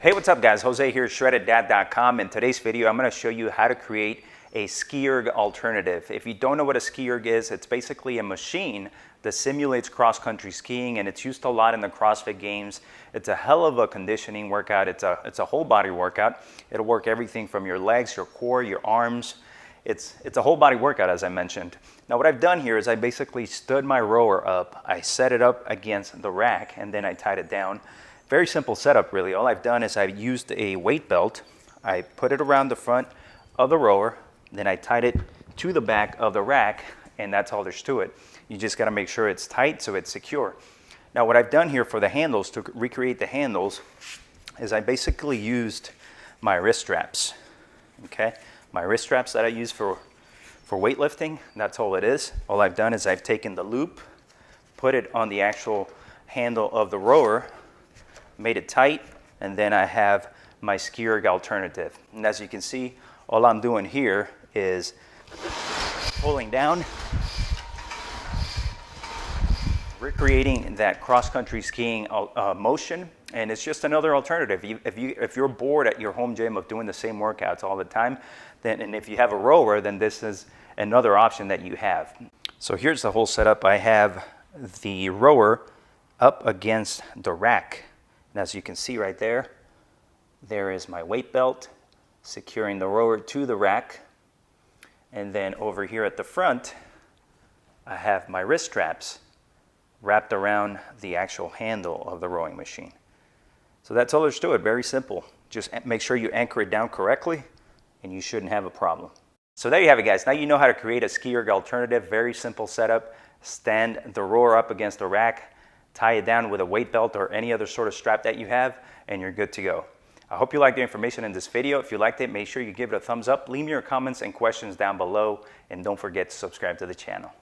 Hey, what's up guys? Jose here, shreddeddad.com. In today's video, I'm going to show you how to create a SkiErg alternative. If you don't know what a SkiErg is, it's basically a machine that simulates cross-country skiing, and it's used a lot in the CrossFit games. It's a hell of a conditioning workout. It's a whole body workout. It'll work everything from your legs, your core, your arms. It's a whole body workout, as I mentioned. Now what I've done here is I basically stood my rower up, I set it up against the rack, and then I tied it down. Very simple setup, really. All I've done is I've used a weight belt. I put it around the front of the rower, then I tied it to the back of the rack, and that's all there's to it. You just gotta make sure it's tight so it's secure. Now what I've done here for the handles, to recreate the handles, is I basically used my wrist straps, okay? My wrist straps that I use for weightlifting, that's all it is. All I've done is I've taken the loop, put it on the actual handle of the rower, made it tight, and then I have my SkiErg alternative. And as you can see, all I'm doing here is pulling down, recreating that cross-country skiing motion, and it's just another alternative. If you're bored at your home gym of doing the same workouts all the time, then, and if you have a rower, then this is another option that you have. So here's the whole setup. I have the rower up against the rack. And as you can see right there, there is my weight belt securing the rower to the rack. And then over here at the front, I have my wrist straps wrapped around the actual handle of the rowing machine. So that's all there's to it, very simple. Just make sure you anchor it down correctly and you shouldn't have a problem. So there you have it guys. Now you know how to create a SkiErg alternative, very simple setup. Stand the rower up against the rack, tie it down with a weight belt or any other sort of strap that you have, and you're good to go. I hope you liked the information in this video. If you liked it, make sure you give it a thumbs up. Leave me your comments and questions down below, and don't forget to subscribe to the channel.